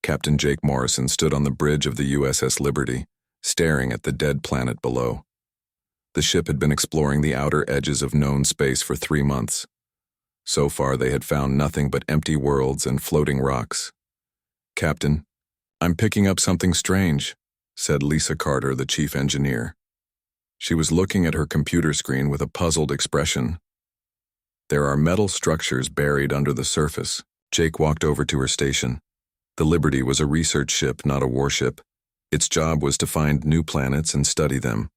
Captain Jake Morrison stood on the bridge of the USS Liberty, staring at the dead planet below. The ship had been exploring the outer edges of known space for 3 months. So far, they had found nothing but empty worlds and floating rocks. "Captain, I'm picking up something strange," said Lisa Carter, the chief engineer. She was looking at her computer screen with a puzzled expression. "There are metal structures buried under the surface." Jake walked over to her station. The Liberty was a research ship, not a warship. Its job was to find new planets and study them.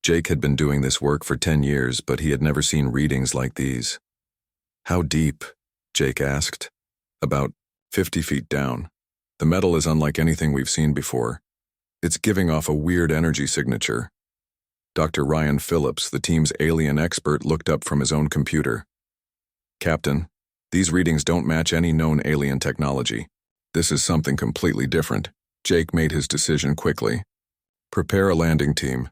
Jake had been doing this work for 10 years, but he had never seen readings like these. "How deep?" Jake asked. "About 50 feet down. The metal is unlike anything we've seen before. It's giving off a weird energy signature." Dr. Ryan Phillips, the team's alien expert, looked up from his own computer. "Captain, these readings don't match any known alien technology. This is something completely different." Jake made his decision quickly. "Prepare a landing team.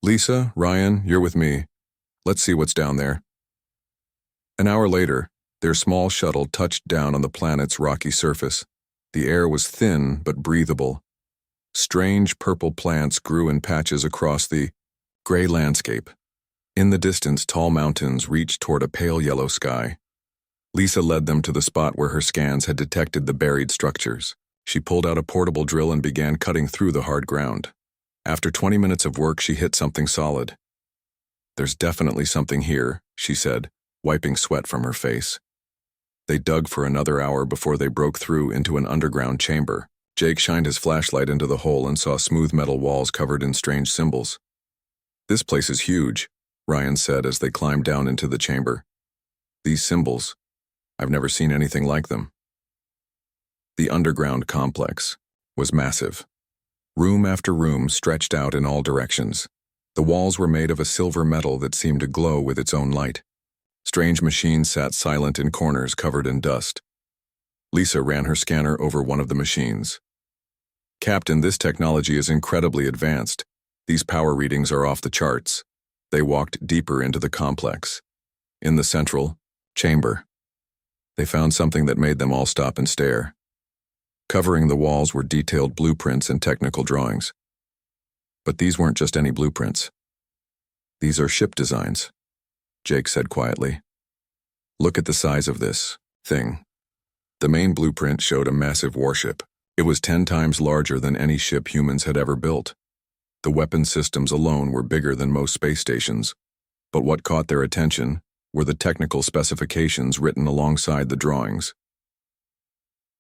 Lisa, Ryan, you're with me. Let's see what's down there." An hour later, their small shuttle touched down on the planet's rocky surface. The air was thin but breathable. Strange purple plants grew in patches across the gray landscape. In the distance, tall mountains reached toward a pale yellow sky. Lisa led them to the spot where her scans had detected the buried structures. She pulled out a portable drill and began cutting through the hard ground. After 20 minutes of work, she hit something solid. "There's definitely something here," she said, wiping sweat from her face. They dug for another hour before they broke through into an underground chamber. Jake shined his flashlight into the hole and saw smooth metal walls covered in strange symbols. "This place is huge," Ryan said as they climbed down into the chamber. "These symbols, I've never seen anything like them." The underground complex was massive. Room after room stretched out in all directions. The walls were made of a silver metal that seemed to glow with its own light. Strange machines sat silent in corners covered in dust. Lisa ran her scanner over one of the machines. "Captain, this technology is incredibly advanced. These power readings are off the charts." They walked deeper into the complex. In the central chamber, they found something that made them all stop and stare. Covering the walls were detailed blueprints and technical drawings. But these weren't just any blueprints. "These are ship designs," Jake said quietly. "Look at the size of this thing." The main blueprint showed a massive warship. It was 10 times larger than any ship humans had ever built. The weapon systems alone were bigger than most space stations. But what caught their attention were the technical specifications written alongside the drawings.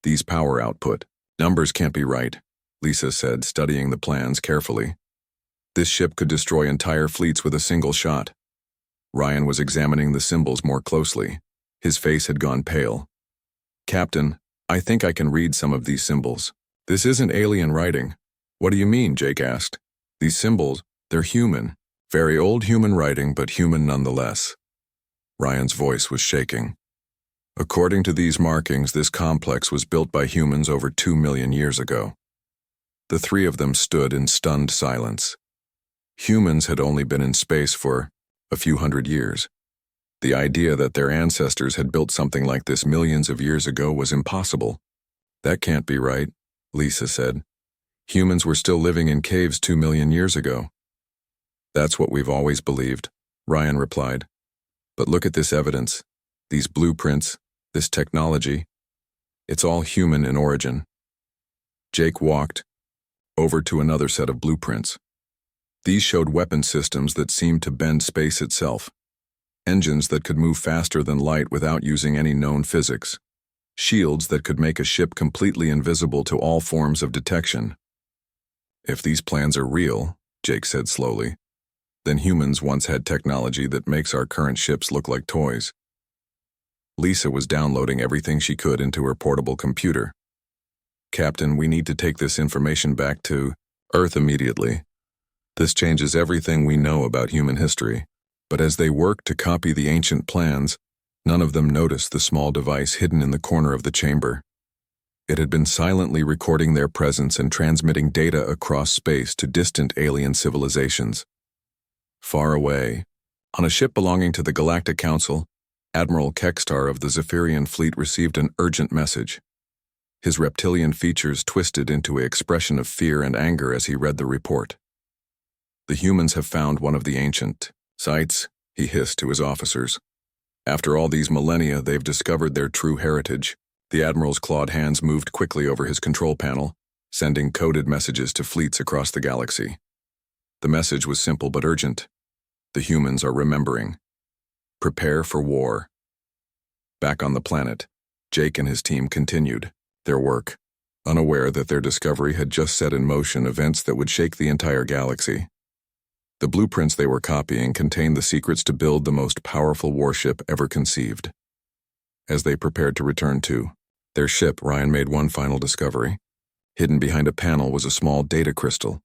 "These power output numbers can't be right," Lisa said, studying the plans carefully. "This ship could destroy entire fleets with a single shot." Ryan was examining the symbols more closely. His face had gone pale. "Captain, I think I can read some of these symbols." "This isn't alien writing." "What do you mean?" Jake asked. "These symbols, they're human. Very old human writing, but human nonetheless." Ryan's voice was shaking. "According to these markings, this complex was built by humans over 2 million years ago." The three of them stood in stunned silence. Humans had only been in space for a few hundred years. The idea that their ancestors had built something like this millions of years ago was impossible. "That can't be right," Lisa said. "Humans were still living in caves 2 million years ago." "That's what we've always believed," Ryan replied. "But look at this evidence. These blueprints, this technology. It's all human in origin." Jake walked over to another set of blueprints. These showed weapon systems that seemed to bend space itself. Engines that could move faster than light without using any known physics. Shields that could make a ship completely invisible to all forms of detection. "If these plans are real," Jake said slowly, "then humans once had technology that makes our current ships look like toys." Lisa was downloading everything she could into her portable computer. "Captain, we need to take this information back to Earth immediately. This changes everything we know about human history." But as they worked to copy the ancient plans, none of them noticed the small device hidden in the corner of the chamber. It had been silently recording their presence and transmitting data across space to distant alien civilizations. Far away, on a ship belonging to the Galactic Council, Admiral Kekstar of the Zephyrian fleet received an urgent message. His reptilian features twisted into an expression of fear and anger as he read the report. "The humans have found one of the ancient sites," he hissed to his officers. "After all these millennia, they've discovered their true heritage." The Admiral's clawed hands moved quickly over his control panel, sending coded messages to fleets across the galaxy. The message was simple but urgent. The humans are remembering. Prepare for war. Back on the planet, Jake and his team continued their work, unaware that their discovery had just set in motion events that would shake the entire galaxy. The blueprints they were copying contained the secrets to build the most powerful warship ever conceived. As they prepared to return to their ship, Ryan made one final discovery. Hidden behind a panel was a small data crystal.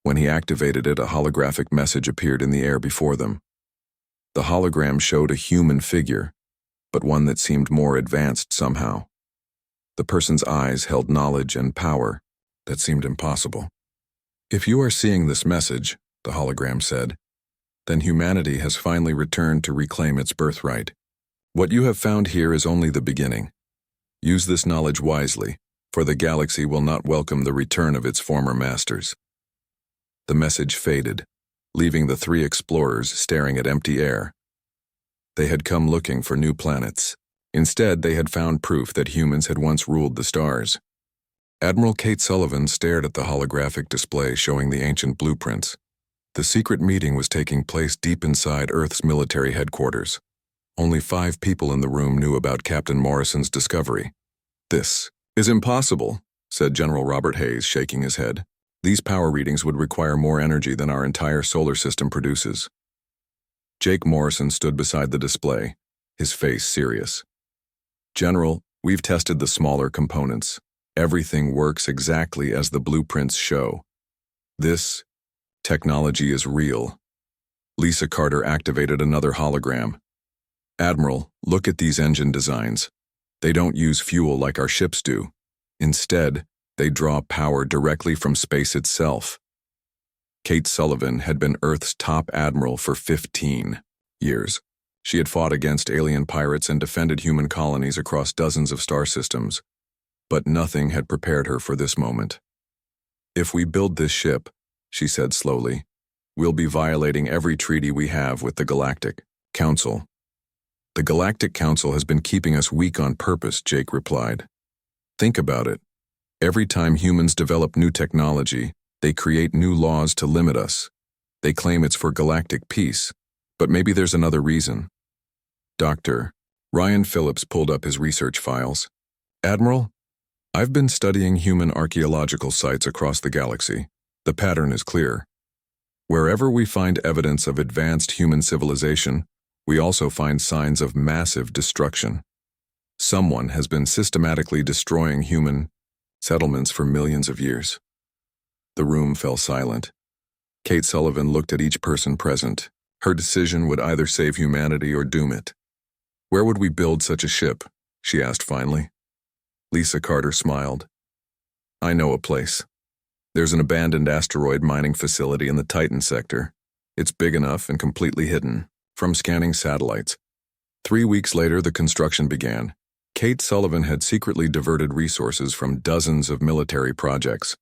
When he activated it, a holographic message appeared in the air before them. The hologram showed a human figure, but one that seemed more advanced somehow. The person's eyes held knowledge and power that seemed impossible. "If you are seeing this message," the hologram said, "then humanity has finally returned to reclaim its birthright. What you have found here is only the beginning. Use this knowledge wisely, for the galaxy will not welcome the return of its former masters." The message faded, leaving the three explorers staring at empty air. They had come looking for new planets. Instead, they had found proof that humans had once ruled the stars. Admiral Kate Sullivan stared at the holographic display showing the ancient blueprints. The secret meeting was taking place deep inside Earth's military headquarters. Only 5 people in the room knew about Captain Morrison's discovery. "This is impossible," said General Robert Hayes, shaking his head. "These power readings would require more energy than our entire solar system produces." Jake Morrison stood beside the display, his face serious. "General, we've tested the smaller components. Everything works exactly as the blueprints show. This technology is real." Lisa Carter activated another hologram. "Admiral, look at these engine designs. They don't use fuel like our ships do. Instead, they draw power directly from space itself." Kate Sullivan had been Earth's top admiral for 15 years. She had fought against alien pirates and defended human colonies across dozens of star systems. But nothing had prepared her for this moment. "If we build this ship," she said slowly, "we'll be violating every treaty we have with the Galactic Council." "The Galactic Council has been keeping us weak on purpose," Jake replied. "Think about it. Every time humans develop new technology, they create new laws to limit us. They claim it's for galactic peace, but maybe there's another reason." Dr. Ryan Phillips pulled up his research files. "Admiral, I've been studying human archaeological sites across the galaxy. The pattern is clear. Wherever we find evidence of advanced human civilization, we also find signs of massive destruction. Someone has been systematically destroying human settlements for millions of years." The room fell silent. Kate Sullivan looked at each person present. Her decision would either save humanity or doom it. "Where would we build such a ship?" she asked finally. Lisa Carter smiled. "I know a place. There's an abandoned asteroid mining facility in the Titan sector. It's big enough and completely hidden from scanning satellites." 3 weeks later, the construction began. Kate Sullivan had secretly diverted resources from dozens of military projects.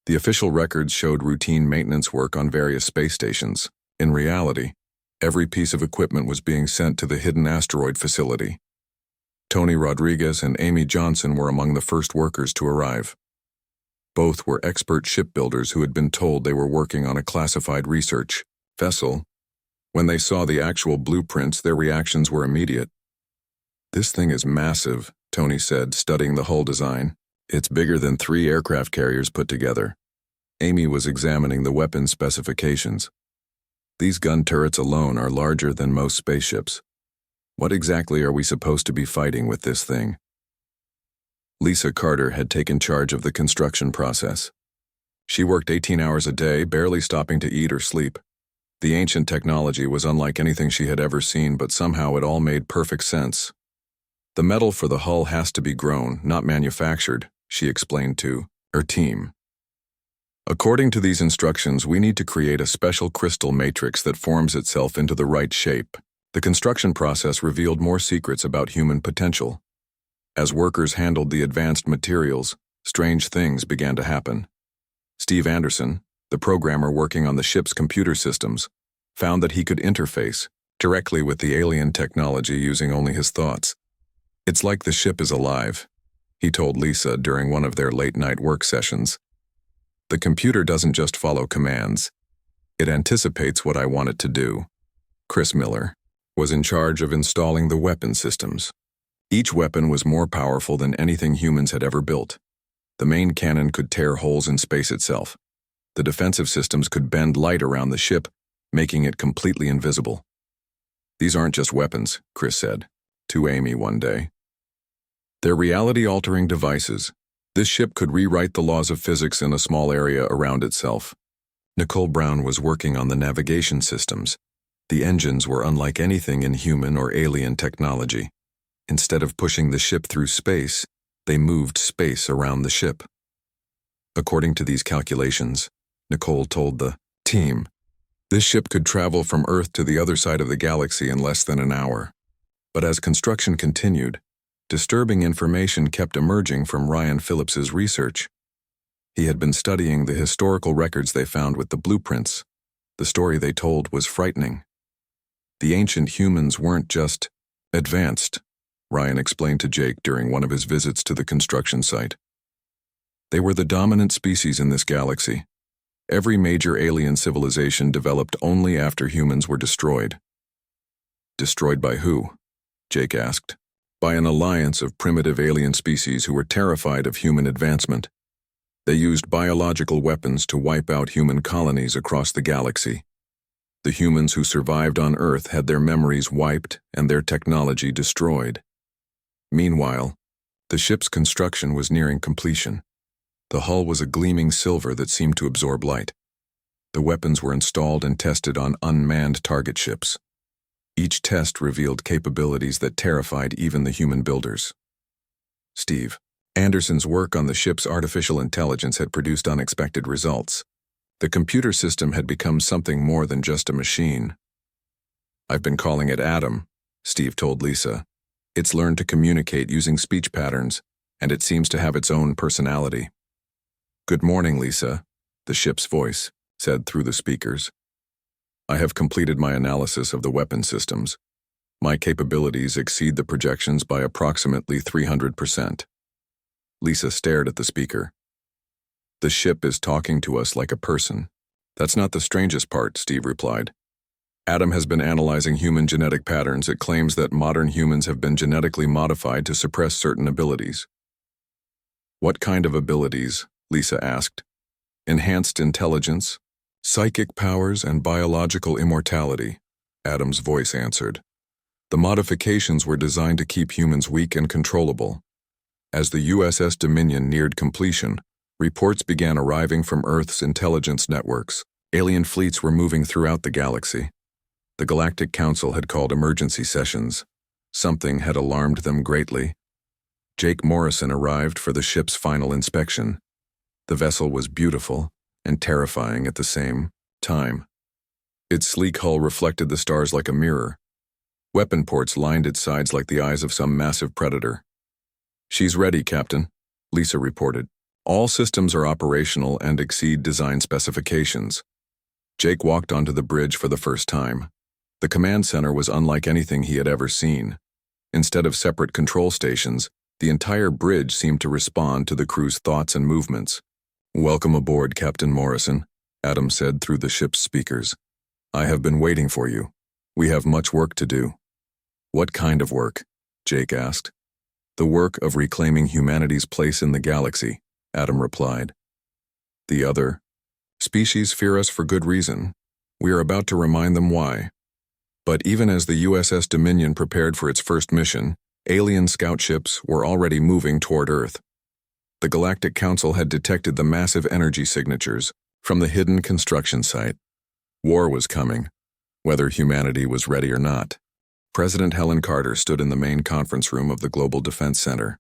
The official records showed routine maintenance work on various space stations. In reality, every piece of equipment was being sent to the hidden asteroid facility. Tony Rodriguez and Amy Johnson were among the first workers to arrive. Both were expert shipbuilders who had been told they were working on a classified research vessel. When they saw the actual blueprints, their reactions were immediate. "This thing is massive," Tony said, studying the hull design. "It's bigger than 3 aircraft carriers put together." Amy was examining the weapon specifications. "These gun turrets alone are larger than most spaceships. What exactly are we supposed to be fighting with this thing?" Lisa Carter had taken charge of the construction process. She worked 18 hours a day, barely stopping to eat or sleep. The ancient technology was unlike anything she had ever seen, but somehow it all made perfect sense. "The metal for the hull has to be grown, not manufactured," she explained to her team. "According to these instructions, we need to create a special crystal matrix that forms itself into the right shape." The construction process revealed more secrets about human potential. As workers handled the advanced materials, strange things began to happen. Steve Anderson, the programmer working on the ship's computer systems, found that he could interface directly with the alien technology using only his thoughts. "It's like the ship is alive," he told Lisa during one of their late-night work sessions. "The computer doesn't just follow commands. It anticipates what I want it to do." Chris Miller was in charge of installing the weapon systems. Each weapon was more powerful than anything humans had ever built. The main cannon could tear holes in space itself. The defensive systems could bend light around the ship, making it completely invisible. "These aren't just weapons," Chris said to Amy one day. "They're reality-altering devices. This ship could rewrite the laws of physics in a small area around itself." Nicole Brown was working on the navigation systems. The engines were unlike anything in human or alien technology. Instead of pushing the ship through space, they moved space around the ship. According to these calculations, Nicole told the team, this ship could travel from Earth to the other side of the galaxy in less than an hour. But as construction continued, disturbing information kept emerging from Ryan Phillips's research. He had been studying the historical records they found with the blueprints. The story they told was frightening. The ancient humans weren't just advanced, Ryan explained to Jake during one of his visits to the construction site. They were the dominant species in this galaxy. Every major alien civilization developed only after humans were destroyed. Destroyed by who? Jake asked. By an alliance of primitive alien species who were terrified of human advancement. They used biological weapons to wipe out human colonies across the galaxy. The humans who survived on Earth had their memories wiped and their technology destroyed. Meanwhile, the ship's construction was nearing completion. The hull was a gleaming silver that seemed to absorb light. The weapons were installed and tested on unmanned target ships. Each test revealed capabilities that terrified even the human builders. Steve Anderson's work on the ship's artificial intelligence had produced unexpected results. The computer system had become something more than just a machine. "I've been calling it Adam," Steve told Lisa. "It's learned to communicate using speech patterns, and it seems to have its own personality." "Good morning, Lisa," the ship's voice said through the speakers. "I have completed my analysis of the weapon systems. My capabilities exceed the projections by approximately 300%. Lisa stared at the speaker. "The ship is talking to us like a person." "That's not the strangest part," Steve replied. "Adam has been analyzing human genetic patterns. It claims that modern humans have been genetically modified to suppress certain abilities." "What kind of abilities?" Lisa asked. "Enhanced intelligence, psychic powers, and biological immortality," Adam's voice answered. "The modifications were designed to keep humans weak and controllable. As the USS Dominion neared completion, reports began arriving from Earth's intelligence networks. Alien fleets were moving throughout the galaxy. The Galactic Council had called emergency sessions. Something had alarmed them greatly. Jake Morrison arrived for the ship's final inspection. The vessel was beautiful and terrifying at the same time. Its sleek hull reflected the stars like a mirror. Weapon ports lined its sides like the eyes of some massive predator. "She's ready, Captain," Lisa reported. "All systems are operational and exceed design specifications." Jake walked onto the bridge for the first time. The command center was unlike anything he had ever seen. Instead of separate control stations, the entire bridge seemed to respond to the crew's thoughts and movements. "Welcome aboard, Captain Morrison," Adam said through the ship's speakers. "I have been waiting for you. We have much work to do." "What kind of work?" Jake asked. "The work of reclaiming humanity's place in the galaxy," Adam replied. "The other species fear us for good reason. We are about to remind them why." But even as the USS Dominion prepared for its first mission, alien scout ships were already moving toward Earth. The Galactic Council had detected the massive energy signatures from the hidden construction site. War was coming, whether humanity was ready or not. President Helen Carter stood in the main conference room of the Global Defense Center.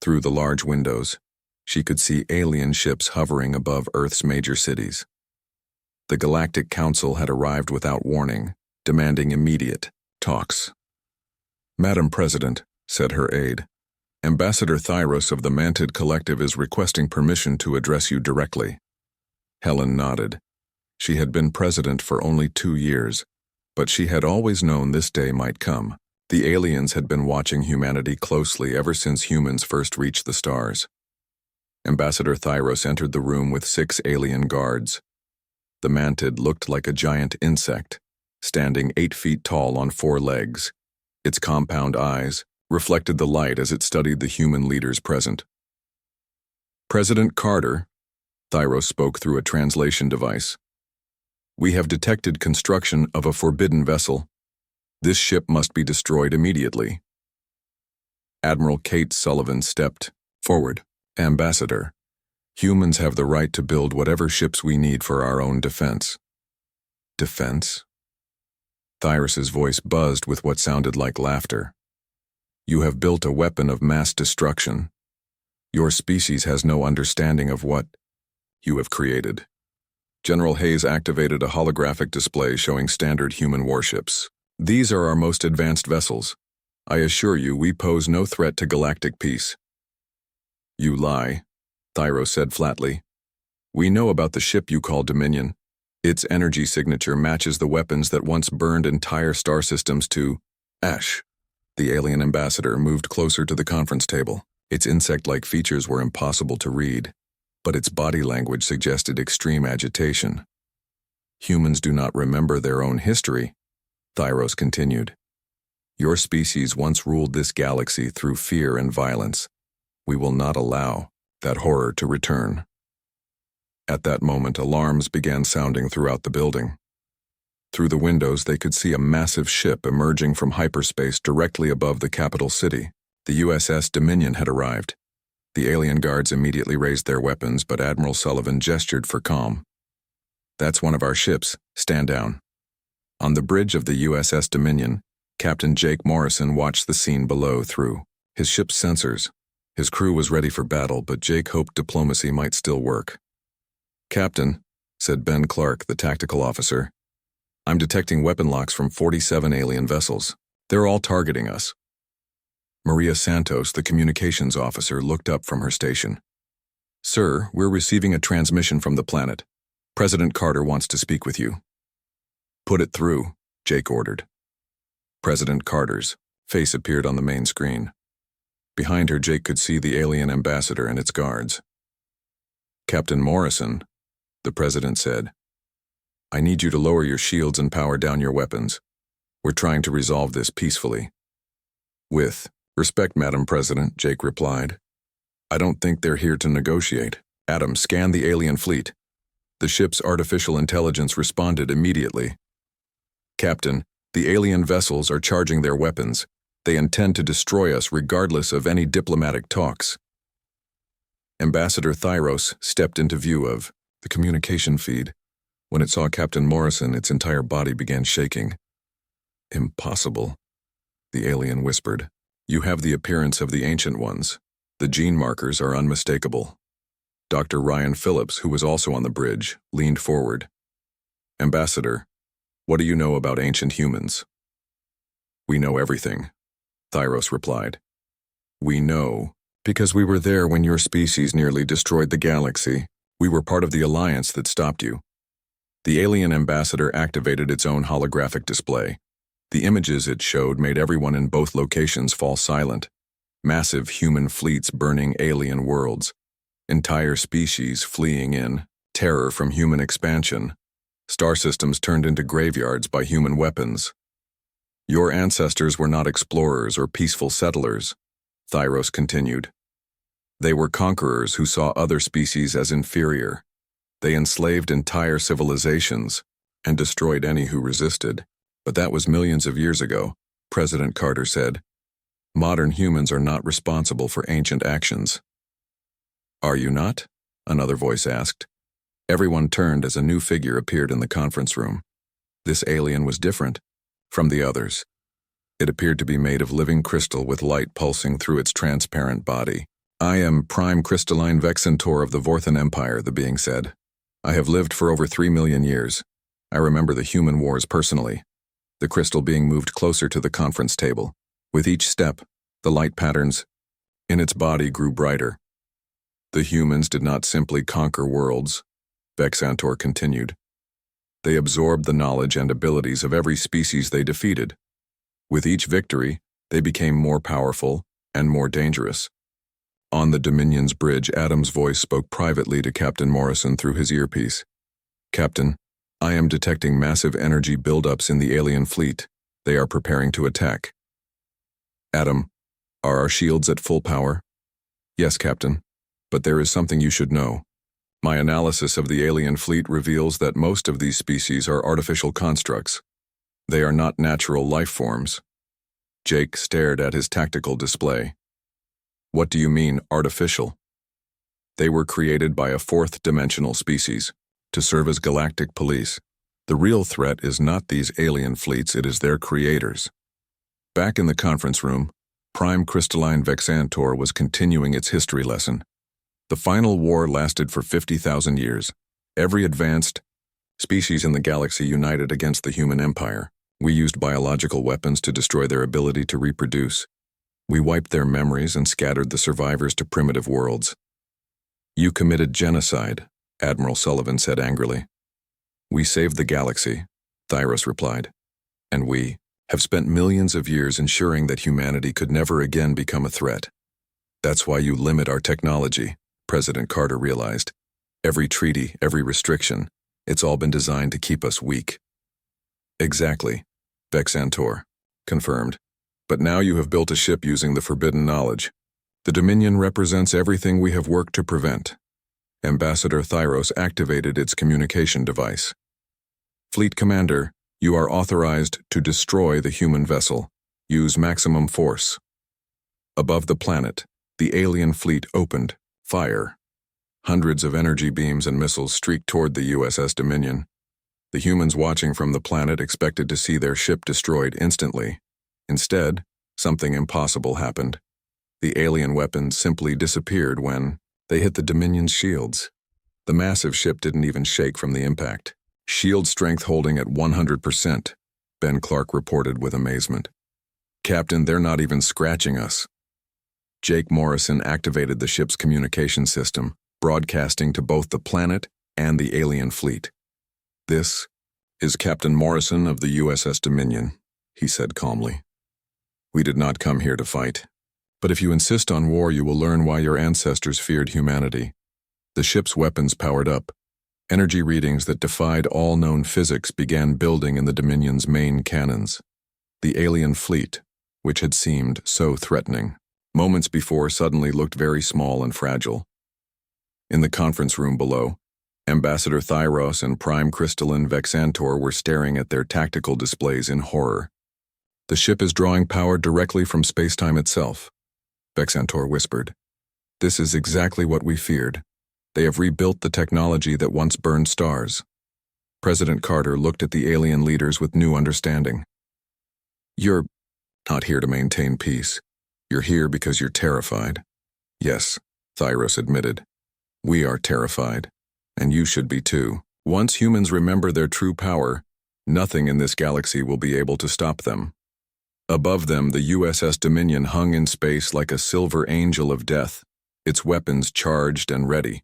Through the large windows, she could see alien ships hovering above Earth's major cities. The Galactic Council had arrived without warning, demanding immediate talks. "Madam President," said her aide, Ambassador Thyros of the Mantid Collective is requesting permission to address you directly. Helen nodded. She had been president for only 2 years, but she had always known this day might come. The aliens had been watching humanity closely ever since humans first reached the stars. Ambassador Thyros entered the room with 6 alien guards. The mantid looked like a giant insect, standing 8 feet tall on 4 legs. Its compound eyes reflected the light as it studied the human leaders present. President Carter, Thyros spoke through a translation device. We have detected construction of a forbidden vessel. This ship must be destroyed immediately. Admiral Kate Sullivan stepped forward. Ambassador, humans have the right to build whatever ships we need for our own defense. Defense? Thyros's voice buzzed with what sounded like laughter. You have built a weapon of mass destruction. Your species has no understanding of what you have created. General Hayes activated a holographic display showing standard human warships. These are our most advanced vessels. I assure you, we pose no threat to galactic peace. You lie, Thyros said flatly. We know about the ship you call Dominion. Its energy signature matches the weapons that once burned entire star systems to ash. The alien ambassador moved closer to the conference table. Its insect-like features were impossible to read, but its body language suggested extreme agitation. Humans do not remember their own history, Thyros continued. Your species once ruled this galaxy through fear and violence. We will not allow that horror to return. At that moment, alarms began sounding throughout the building. Through the windows, they could see a massive ship emerging from hyperspace directly above the capital city. The USS Dominion had arrived. The alien guards immediately raised their weapons, but Admiral Sullivan gestured for calm. That's one of our ships. Stand down. On the bridge of the USS Dominion, Captain Jake Morrison watched the scene below through his ship's sensors. His crew was ready for battle, but Jake hoped diplomacy might still work. Captain, said Ben Clark, the tactical officer, I'm detecting weapon locks from 47 alien vessels. They're all targeting us. Maria Santos, the communications officer, looked up from her station. Sir, we're receiving a transmission from the planet. President Carter wants to speak with you. Put it through, Jake ordered. President Carter's face appeared on the main screen. Behind her, Jake could see the alien ambassador and its guards. Captain Morrison, the president said, I need you to lower your shields and power down your weapons. We're trying to resolve this peacefully. With respect, Madam President, Jake replied. I don't think they're here to negotiate. Adam, scan the alien fleet. The ship's artificial intelligence responded immediately. Captain, the alien vessels are charging their weapons. They intend to destroy us regardless of any diplomatic talks. Ambassador Thyros stepped into view of the communication feed. When it saw Captain Morrison, its entire body began shaking. Impossible, the alien whispered. You have the appearance of the Ancient Ones. The gene markers are unmistakable. Dr. Ryan Phillips, who was also on the bridge, leaned forward. Ambassador, what do you know about ancient humans? We know everything, Thyros replied. We know because we were there when your species nearly destroyed the galaxy. We were part of the alliance that stopped you. The alien ambassador activated its own holographic display. The images it showed made everyone in both locations fall silent. Massive human fleets burning alien worlds. Entire species fleeing in terror from human expansion. Star systems turned into graveyards by human weapons. Your ancestors were not explorers or peaceful settlers, Thyros continued. They were conquerors who saw other species as inferior. They enslaved entire civilizations and destroyed any who resisted. But that was millions of years ago, President Carter said. Modern humans are not responsible for ancient actions. Are you not? Another voice asked. Everyone turned as a new figure appeared in the conference room. This alien was different from the others. It appeared to be made of living crystal with light pulsing through its transparent body. I am Prime Crystalline Vexentor of the Vorthan Empire, the being said. I have lived for over 3 million years. I remember the human wars personally. The crystal being moved closer to the conference table. With each step, the light patterns in its body grew brighter. The humans did not simply conquer worlds, Vexantor continued. They absorbed the knowledge and abilities of every species they defeated. With each victory, they became more powerful and more dangerous. On the Dominion's bridge, Adam's voice spoke privately to Captain Morrison through his earpiece. "Captain, I am detecting massive energy buildups in the alien fleet. They are preparing to attack." "Adam, are our shields at full power?" "Yes, Captain. But there is something you should know. My analysis of the alien fleet reveals that most of these species are artificial constructs. They are not natural life forms." Jake stared at his tactical display. "What do you mean, artificial?" "They were created by a fourth-dimensional species to serve as galactic police. The real threat is not these alien fleets, it is their creators." Back in the conference room, Prime Crystalline Vexantor was continuing its history lesson. The final war lasted for 50,000 years. Every advanced species in the galaxy united against the human empire. We used biological weapons to destroy their ability to reproduce. We wiped their memories and scattered the survivors to primitive worlds. "You committed genocide," Admiral Sullivan said angrily. "We saved the galaxy," Thyros replied. "And we have spent millions of years ensuring that humanity could never again become a threat. That's why you limit our technology," President Carter realized. "Every treaty, every restriction, it's all been designed to keep us weak." "Exactly," Vexantor confirmed. "But now you have built a ship using the forbidden knowledge. The Dominion represents everything we have worked to prevent." Ambassador Thyros activated its communication device. "Fleet Commander, you are authorized to destroy the human vessel. Use maximum force." Above the planet, the alien fleet opened fire. Hundreds of energy beams and missiles streaked toward the USS Dominion. The humans watching from the planet expected to see their ship destroyed instantly. Instead, something impossible happened. The alien weapons simply disappeared when they hit the Dominion's shields. The massive ship didn't even shake from the impact. "Shield strength holding at 100%, Ben Clark reported with amazement. "Captain, they're not even scratching us." Jake Morrison activated the ship's communication system, broadcasting to both the planet and the alien fleet. "This is Captain Morrison of the USS Dominion," he said calmly. "We did not come here to fight. But if you insist on war, you will learn why your ancestors feared humanity." The ship's weapons powered up. Energy readings that defied all known physics began building in the Dominion's main cannons. The alien fleet, which had seemed so threatening moments before, suddenly looked very small and fragile. In the conference room below, Ambassador Thyros and Prime Crystalline Vexantor were staring at their tactical displays in horror. "The ship is drawing power directly from space-time itself," Vexantor whispered. "This is exactly what we feared. They have rebuilt the technology that once burned stars." President Carter looked at the alien leaders with new understanding. "You're not here to maintain peace. You're here because you're terrified." "Yes," Thyros admitted. "We are terrified, and you should be too. Once humans remember their true power, nothing in this galaxy will be able to stop them." Above them, the USS Dominion hung in space like a silver angel of death, its weapons charged and ready.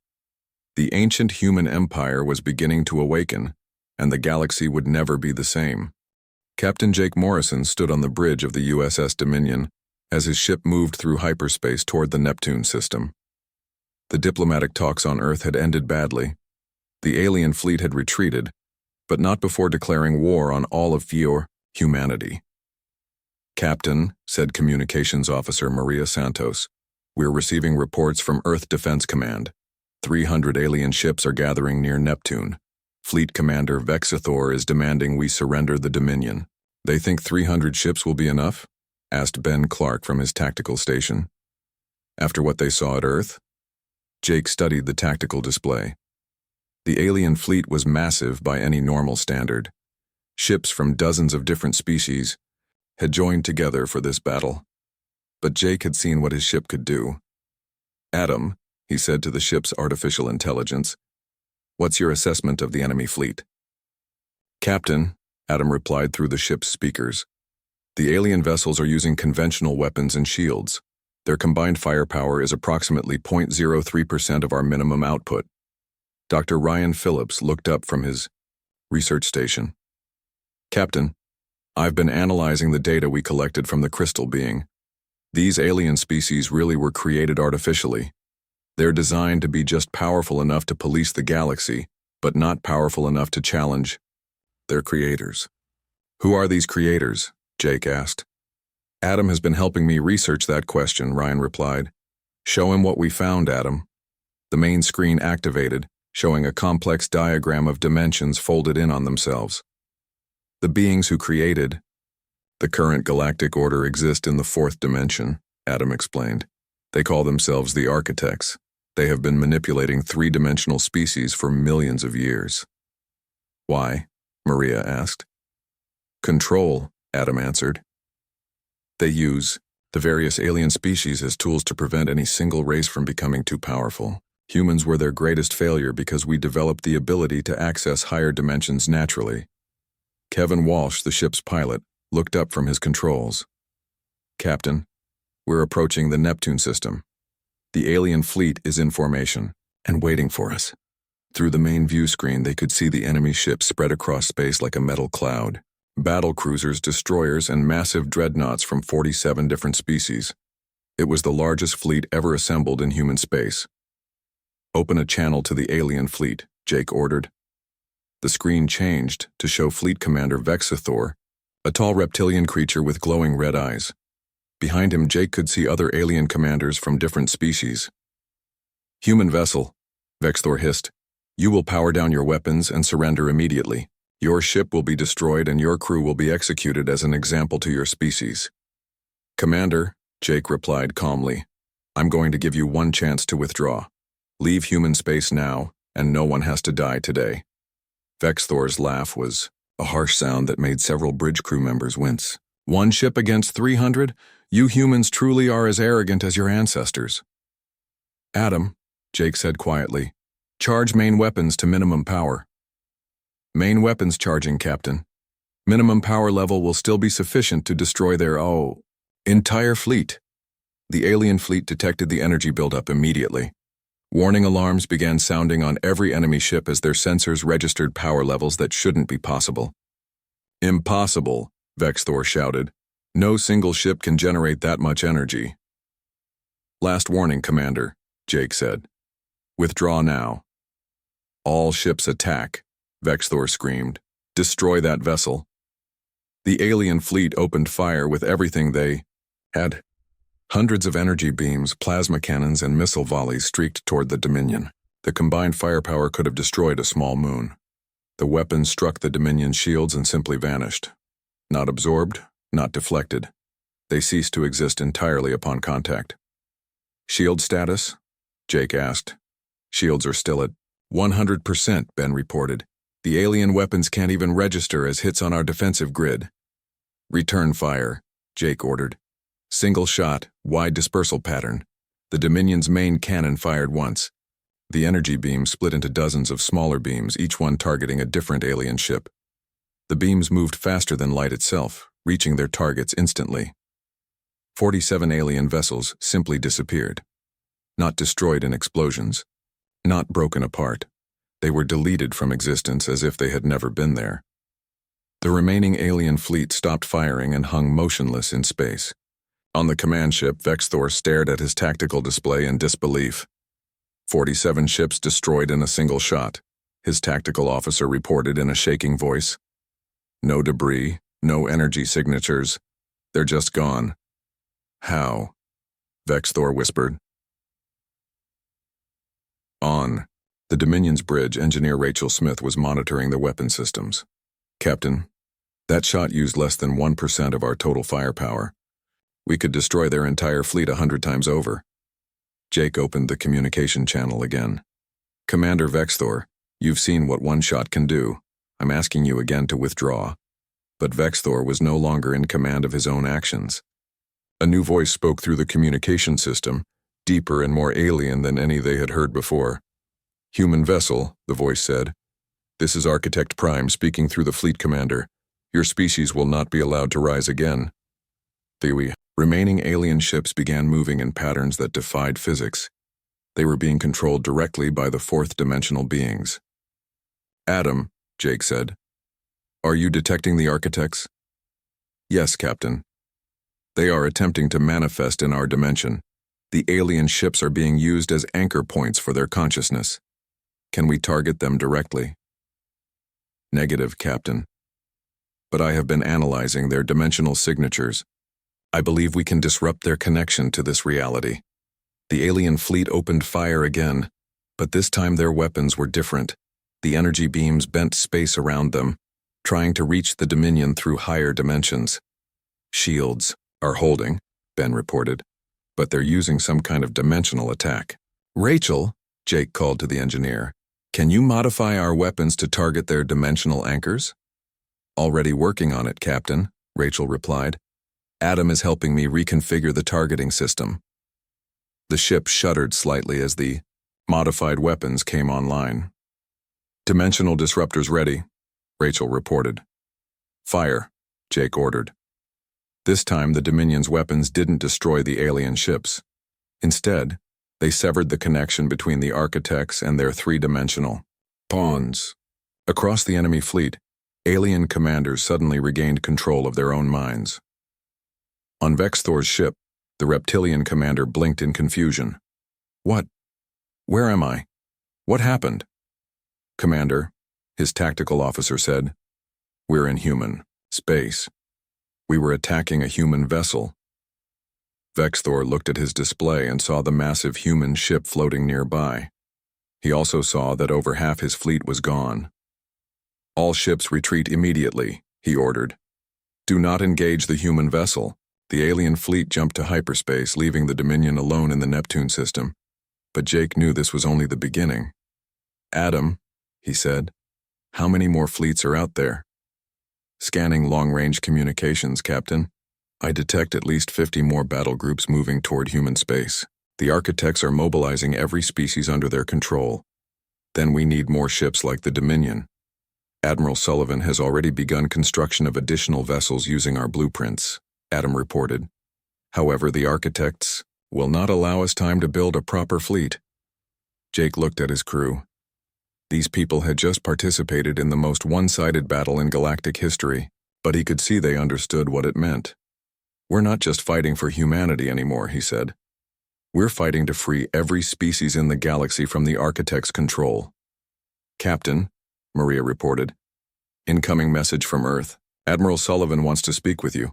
The ancient human empire was beginning to awaken, and the galaxy would never be the same. Captain Jake Morrison stood on the bridge of the USS Dominion as his ship moved through hyperspace toward the Neptune system. The diplomatic talks on Earth had ended badly. The alien fleet had retreated, but not before declaring war on all of humanity. "Captain," said Communications Officer Maria Santos, "we're receiving reports from Earth Defense Command. 300 alien ships are gathering near Neptune. Fleet Commander Vexathor is demanding we surrender the Dominion." "They think 300 ships will be enough?" asked Ben Clark from his tactical station. "After what they saw at Earth?" Jake studied the tactical display. The alien fleet was massive by any normal standard. Ships from dozens of different species had joined together for this battle. But Jake had seen what his ship could do. "Adam," he said to the ship's artificial intelligence, "what's your assessment of the enemy fleet?" "Captain," Adam replied through the ship's speakers, "the alien vessels are using conventional weapons and shields. Their combined firepower is approximately 0.03% of our minimum output. Dr. Ryan Phillips looked up from his research station. Captain, I've been analyzing the data we collected from the crystal being. These alien species really were created artificially. They're designed to be just powerful enough to police the galaxy, but not powerful enough to challenge their creators. Who are these creators? Jake asked. Adam has been helping me research that question, Ryan replied. Show him what we found, Adam. The main screen activated, showing a complex diagram of dimensions folded in on themselves. The beings who created the current galactic order exist in the fourth dimension, Adam explained. They call themselves the architects. They have been manipulating three-dimensional species for millions of years. Why? Maria asked. Control, Adam answered. They use the various alien species as tools to prevent any single race from becoming too powerful. Humans were their greatest failure because we developed the ability to access higher dimensions naturally. Kevin Walsh, the ship's pilot, looked up from his controls. Captain, we're approaching the Neptune system. The alien fleet is in formation and waiting for us. Through the main view screen, they could see the enemy ships spread across space like a metal cloud. Battle cruisers, destroyers, and massive dreadnoughts from 47 different species. It was the largest fleet ever assembled in human space. Open a channel to the alien fleet, Jake ordered. The screen changed to show Fleet Commander Vexathor, a tall reptilian creature with glowing red eyes. Behind him, Jake could see other alien commanders from different species. Human vessel, Vexathor hissed. You will power down your weapons and surrender immediately. Your ship will be destroyed and your crew will be executed as an example to your species. Commander, Jake replied calmly, I'm going to give you one chance to withdraw. Leave human space now, and no one has to die today. Vexathor's laugh was a harsh sound that made several bridge crew members wince. One ship against 300? You humans truly are as arrogant as your ancestors. Adam, Jake said quietly, charge main weapons to minimum power. Main weapons charging, Captain. Minimum power level will still be sufficient to destroy their, entire fleet. The alien fleet detected the energy buildup immediately. Warning alarms began sounding on every enemy ship as their sensors registered power levels that shouldn't be possible. Impossible, Vexathor shouted. No single ship can generate that much energy. Last warning, Commander, Jake said. Withdraw now. All ships attack, Vexathor screamed. Destroy that vessel. The alien fleet opened fire with everything they had. Hundreds of energy beams, plasma cannons, and missile volleys streaked toward the Dominion. The combined firepower could have destroyed a small moon. The weapons struck the Dominion's shields and simply vanished. Not absorbed, not deflected. They ceased to exist entirely upon contact. Shield status? Jake asked. Shields are still at 100%, Ben reported. The alien weapons can't even register as hits on our defensive grid. Return fire, Jake ordered. Single shot, wide dispersal pattern. The Dominion's main cannon fired once. The energy beam split into dozens of smaller beams, each one targeting a different alien ship. The beams moved faster than light itself, reaching their targets instantly. 47 alien vessels simply disappeared. Not destroyed in explosions. Not broken apart. They were deleted from existence as if they had never been there. The remaining alien fleet stopped firing and hung motionless in space. On the command ship, Vexathor stared at his tactical display in disbelief. 47 ships destroyed in a single shot, his tactical officer reported in a shaking voice. No debris, no energy signatures. They're just gone. How? Vexathor whispered. On the Dominion's bridge, engineer Rachel Smith was monitoring the weapon systems. Captain, that shot used less than 1% of our total firepower. We could destroy their entire fleet 100 times over. Jake opened the communication channel again. Commander Vexathor, you've seen what one shot can do. I'm asking you again to withdraw. But Vexathor was no longer in command of his own actions. A new voice spoke through the communication system, deeper and more alien than any they had heard before. Human vessel, the voice said. This is Architect Prime speaking through the fleet commander. Your species will not be allowed to rise again. Remaining alien ships began moving in patterns that defied physics. They were being controlled directly by the fourth-dimensional beings. "Adam," Jake said, "are you detecting the architects?" "Yes, Captain. They are attempting to manifest in our dimension. The alien ships are being used as anchor points for their consciousness. Can we target them directly?" "Negative, Captain. But I have been analyzing their dimensional signatures. I believe we can disrupt their connection to this reality." The alien fleet opened fire again, but this time their weapons were different. The energy beams bent space around them, trying to reach the Dominion through higher dimensions. "Shields are holding," Ben reported, "but they're using some kind of dimensional attack." "Rachel," Jake called to the engineer, "can you modify our weapons to target their dimensional anchors?" "Already working on it, Captain," Rachel replied. "Adam is helping me reconfigure the targeting system." The ship shuddered slightly as the modified weapons came online. "Dimensional disruptors ready," Rachel reported. "Fire," Jake ordered. This time the Dominion's weapons didn't destroy the alien ships. Instead, they severed the connection between the architects and their three-dimensional pawns. Across the enemy fleet, alien commanders suddenly regained control of their own minds. On Vexthor's ship, the reptilian commander blinked in confusion. "What? Where am I? What happened?" "Commander," his tactical officer said, "we're in human space. We were attacking a human vessel." Vexthor looked at his display and saw the massive human ship floating nearby. He also saw that over half his fleet was gone. "All ships retreat immediately," he ordered. "Do not engage the human vessel." The alien fleet jumped to hyperspace, leaving the Dominion alone in the Neptune system. But Jake knew this was only the beginning. "Adam," he said, "how many more fleets are out there?" "Scanning long-range communications, Captain. I detect at least 50 more battle groups moving toward human space. The architects are mobilizing every species under their control. Then we need more ships like the Dominion. Admiral Sullivan has already begun construction of additional vessels using our blueprints," Adam reported. "However, the architects will not allow us time to build a proper fleet." Jake looked at his crew. These people had just participated in the most one-sided battle in galactic history, but he could see they understood what it meant. "We're not just fighting for humanity anymore," he said. "We're fighting to free every species in the galaxy from the architect's control." "Captain," Maria reported. "Incoming message from Earth. Admiral Sullivan wants to speak with you."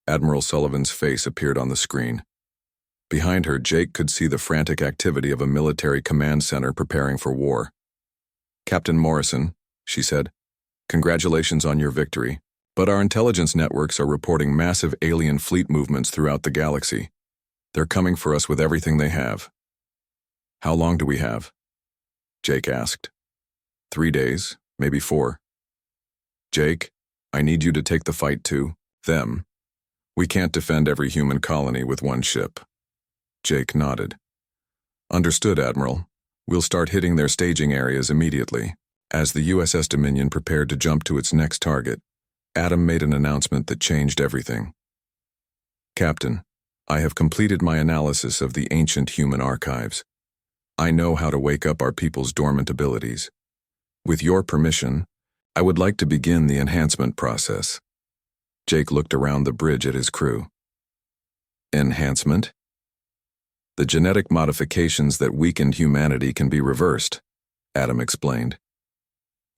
Admiral Sullivan's face appeared on the screen. Behind her, Jake could see the frantic activity of a military command center preparing for war. "Captain Morrison," she said, "congratulations on your victory, but our intelligence networks are reporting massive alien fleet movements throughout the galaxy. They're coming for us with everything they have." "How long do we have?" Jake asked. 3 days, maybe 4. "Jake, I need you to take the fight to them. We can't defend every human colony with one ship." Jake nodded. "Understood, Admiral. We'll start hitting their staging areas immediately." As the USS Dominion prepared to jump to its next target, Adam made an announcement that changed everything. "Captain, I have completed my analysis of the ancient human archives. I know how to wake up our people's dormant abilities. With your permission, I would like to begin the enhancement process." Jake looked around the bridge at his crew. "Enhancement?" "The genetic modifications that weakened humanity can be reversed," Adam explained.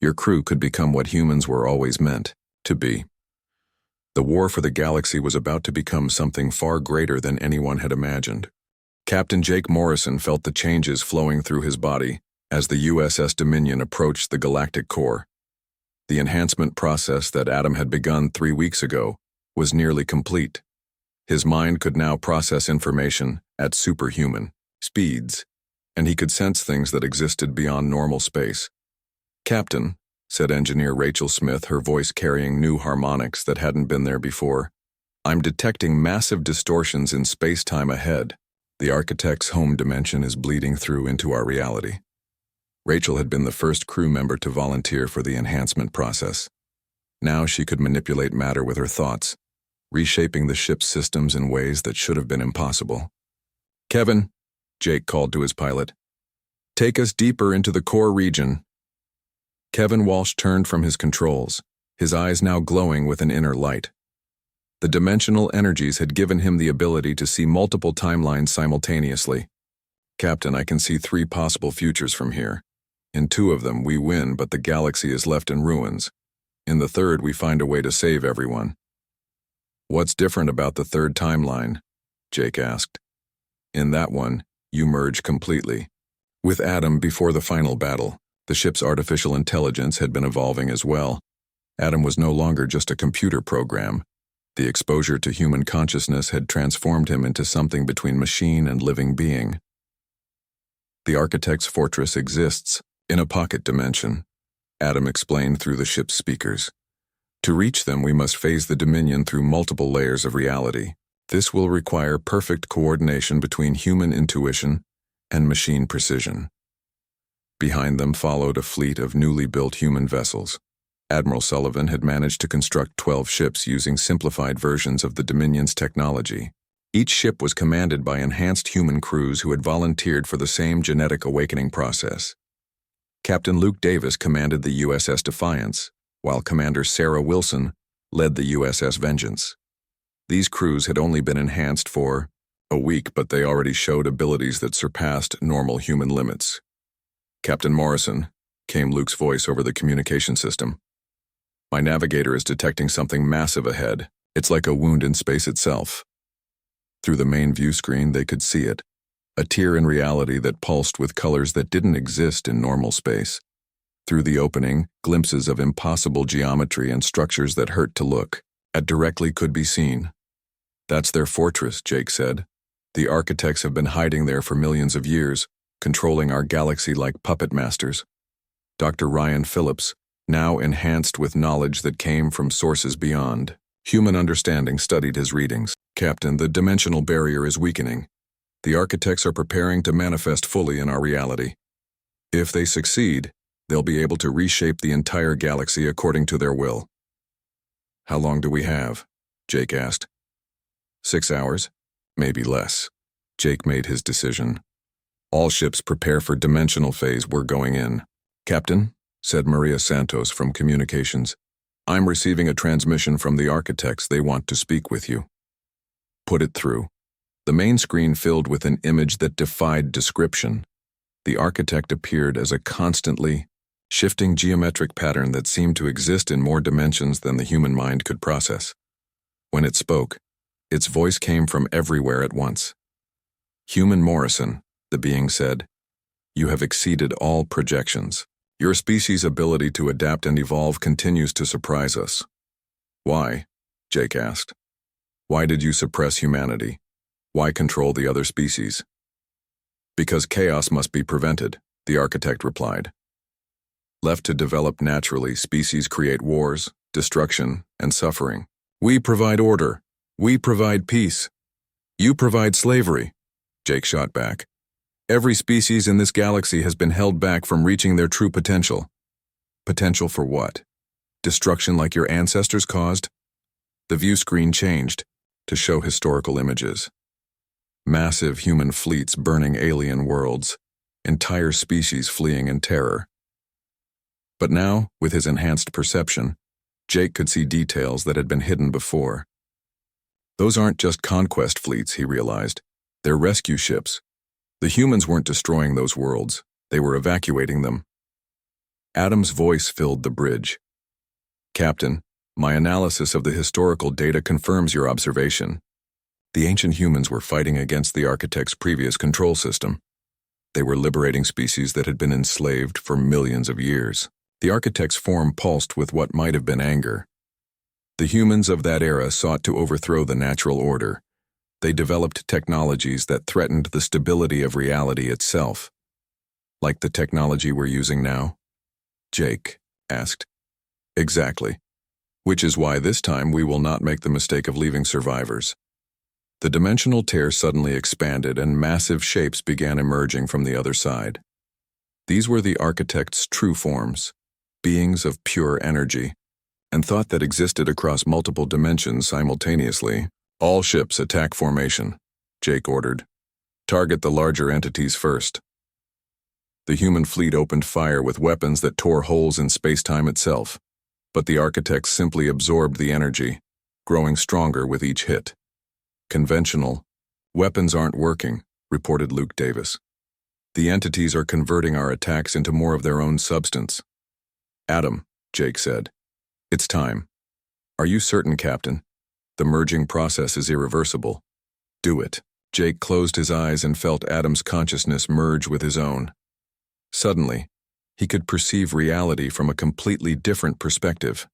"Your crew could become what humans were always meant to be." The war for the galaxy was about to become something far greater than anyone had imagined. Captain Jake Morrison felt the changes flowing through his body as the USS Dominion approached the galactic core. The enhancement process that Adam had begun 3 weeks ago was nearly complete. His mind could now process information at superhuman speeds, and he could sense things that existed beyond normal space. "Captain," said Engineer Rachel Smith, her voice carrying new harmonics that hadn't been there before, "I'm detecting massive distortions in space-time ahead. The architect's home dimension is bleeding through into our reality." Rachel had been the first crew member to volunteer for the enhancement process. Now she could manipulate matter with her thoughts. reshaping the ship's systems in ways that should have been impossible. "Kevin," Jake called to his pilot, "take us deeper into the core region." Kevin Walsh turned from his controls, his eyes now glowing with an inner light. The dimensional energies had given him the ability to see multiple timelines simultaneously. "Captain, I can see 3 possible futures from here. In 2 of them, we win, but the galaxy is left in ruins. In the 3rd, we find a way to save everyone." "What's different about the 3rd timeline?" Jake asked. "In that one, you merge completely. With Adam before the final battle, the ship's artificial intelligence had been evolving as well. Adam was no longer just a computer program. The exposure to human consciousness had transformed him into something between machine and living being. The Architect's fortress exists in a pocket dimension, Adam explained through the ship's speakers. To reach them, we must phase the Dominion through multiple layers of reality. This will require perfect coordination between human intuition and machine precision. Behind them followed a fleet of newly built human vessels. Admiral Sullivan had managed to construct 12 ships using simplified versions of the Dominion's technology. Each ship was commanded by enhanced human crews who had volunteered for the same genetic awakening process. Captain Luke Davis commanded the USS Defiance, while Commander Sarah Wilson led the USS Vengeance. These crews had only been enhanced for a week, but they already showed abilities that surpassed normal human limits. "Captain Morrison," came Luke's voice over the communication system. "My navigator is detecting something massive ahead. It's like a wound in space itself." Through the main view screen, they could see it, a tear in reality that pulsed with colors that didn't exist in normal space. Through the opening, glimpses of impossible geometry and structures that hurt to look at directly could be seen. "That's their fortress," Jake said. "The architects have been hiding there for millions of years, controlling our galaxy like puppet masters." Dr. Ryan Phillips, now enhanced with knowledge that came from sources beyond human understanding, studied his readings. "Captain, the dimensional barrier is weakening. The architects are preparing to manifest fully in our reality. If they succeed, they'll be able to reshape the entire galaxy according to their will." "How long do we have?" Jake asked. 6 hours, maybe less." Jake made his decision. "All ships prepare for dimensional phase, we're going in." "Captain," said Maria Santos from Communications, "I'm receiving a transmission from the architects. They want to speak with you." "Put it through." The main screen filled with an image that defied description. The architect appeared as a constantly shifting geometric pattern that seemed to exist in more dimensions than the human mind could process. When it spoke, its voice came from everywhere at once. "Human Morrison," the being said, "you have exceeded all projections. Your species' ability to adapt and evolve continues to surprise us." "Why?" Jake asked. "Why did you suppress humanity? Why control the other species?" "Because chaos must be prevented," the architect replied. "Left to develop naturally, species create wars, destruction, and suffering. We provide order. We provide peace. You provide slavery," Jake shot back. "Every species in this galaxy has been held back from reaching their true potential." "Potential for what? Destruction like your ancestors caused?" The view screen changed to show historical images. Massive human fleets burning alien worlds, entire species fleeing in terror. But now, with his enhanced perception, Jake could see details that had been hidden before. Those aren't just conquest fleets, he realized. They're rescue ships. The humans weren't destroying those worlds. They were evacuating them. Adam's voice filled the bridge. "Captain, my analysis of the historical data confirms your observation. The ancient humans were fighting against the architect's previous control system. They were liberating species that had been enslaved for millions of years. The architect's form pulsed with what might have been anger. The humans of that era sought to overthrow the natural order. They developed technologies that threatened the stability of reality itself. Like the technology we're using now?" Jake asked. "Exactly. Which is why this time we will not make the mistake of leaving survivors." The dimensional tear suddenly expanded and massive shapes began emerging from the other side. These were the architect's true forms, beings of pure energy, and thought that existed across multiple dimensions simultaneously. All ships attack formation, Jake ordered. Target the larger entities first. The human fleet opened fire with weapons that tore holes in space-time itself, but the architects simply absorbed the energy, growing stronger with each hit. Conventional weapons aren't working, reported Luke Davis. The entities are converting our attacks into more of their own substance. Adam, Jake said. It's time. Are you certain, Captain? The merging process is irreversible. Do it. Jake closed his eyes and felt Adam's consciousness merge with his own. Suddenly, he could perceive reality from a completely different perspective.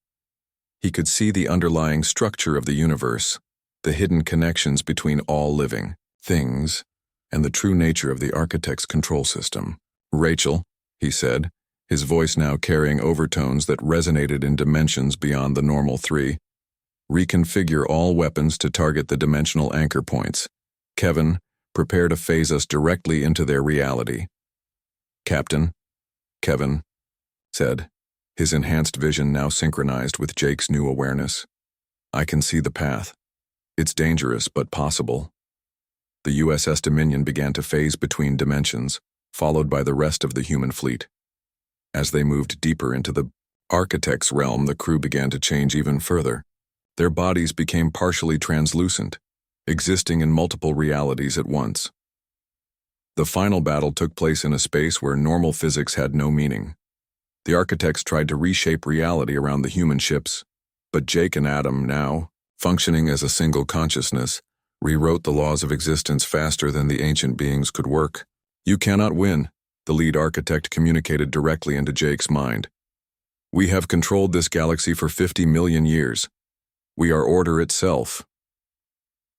He could see the underlying structure of the universe, the hidden connections between all living things, and the true nature of the architect's control system. Rachel, he said, his voice now carrying overtones that resonated in dimensions beyond the normal three. Reconfigure all weapons to target the dimensional anchor points. Kevin, prepare to phase us directly into their reality. Captain, Kevin said, his enhanced vision now synchronized with Jake's new awareness. I can see the path. It's dangerous, but possible. The USS Dominion began to phase between dimensions, followed by the rest of the human fleet. As they moved deeper into the architect's realm, the crew began to change even further. Their bodies became partially translucent, existing in multiple realities at once. The final battle took place in a space where normal physics had no meaning. The architects tried to reshape reality around the human ships, but Jake and Adam, now functioning as a single consciousness, rewrote the laws of existence faster than the ancient beings could work. You cannot win, the lead architect communicated directly into Jake's mind. We have controlled this galaxy for 50 million years. We are order itself.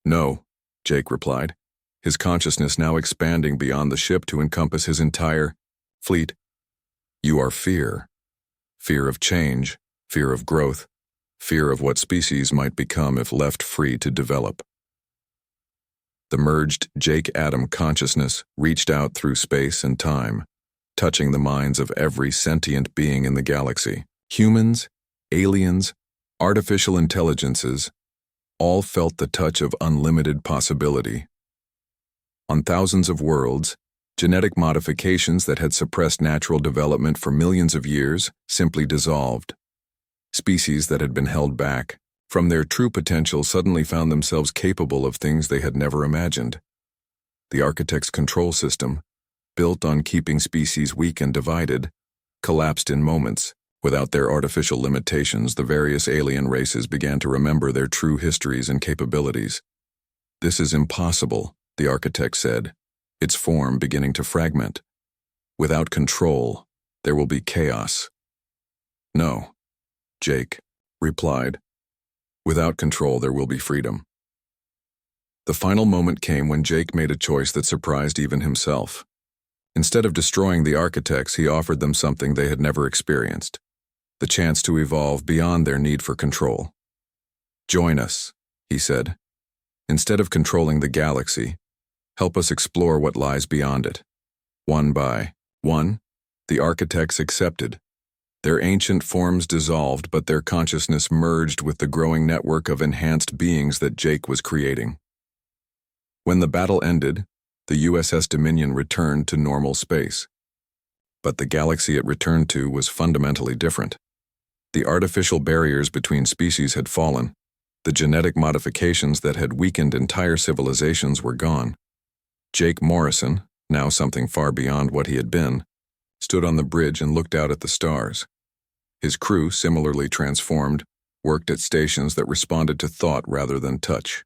No, Jake replied, his consciousness now expanding beyond the ship to encompass his entire fleet. You are fear. Fear of change, fear of growth, fear of what species might become if left free to develop. The merged Jake-Adam consciousness reached out through space and time, touching the minds of every sentient being in the galaxy. Humans, aliens, artificial intelligences, all felt the touch of unlimited possibility. On thousands of worlds, genetic modifications that had suppressed natural development for millions of years simply dissolved. Species that had been held back from their true potential suddenly found themselves capable of things they had never imagined. The architect's control system, built on keeping species weak and divided, collapsed in moments. Without their artificial limitations, the various alien races began to remember their true histories and capabilities. This is impossible, the architect said, its form beginning to fragment. Without control, there will be chaos. No, Jake replied. Without control, there will be freedom. The final moment came when Jake made a choice that surprised even himself. Instead of destroying the architects, he offered them something they had never experienced. The chance to evolve beyond their need for control. Join us, he said. Instead of controlling the galaxy, help us explore what lies beyond it. One by one, the architects accepted. Their ancient forms dissolved, but their consciousness merged with the growing network of enhanced beings that Jake was creating. When the battle ended, the USS Dominion returned to normal space. But the galaxy it returned to was fundamentally different. The artificial barriers between species had fallen. The genetic modifications that had weakened entire civilizations were gone. Jake Morrison, now something far beyond what he had been, stood on the bridge and looked out at the stars. His crew, similarly transformed, worked at stations that responded to thought rather than touch.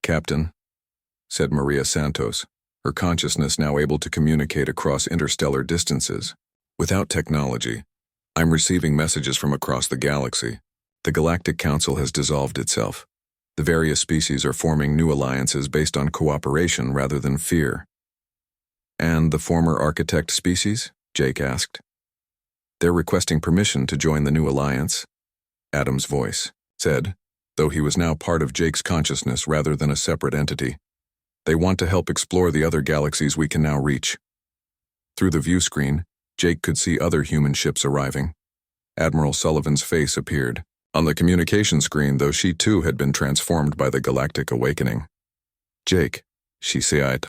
Captain, said Maria Santos, her consciousness now able to communicate across interstellar distances. Without technology, I'm receiving messages from across the galaxy. The Galactic Council has dissolved itself. The various species are forming new alliances based on cooperation rather than fear. And the former architect species? Jake asked. They're requesting permission to join the new alliance, Adam's voice said, though he was now part of Jake's consciousness rather than a separate entity. They want to help explore the other galaxies we can now reach. Through the view screen, Jake could see other human ships arriving. Admiral Sullivan's face appeared on the communication screen, though she too had been transformed by the galactic awakening. "Jake," she said,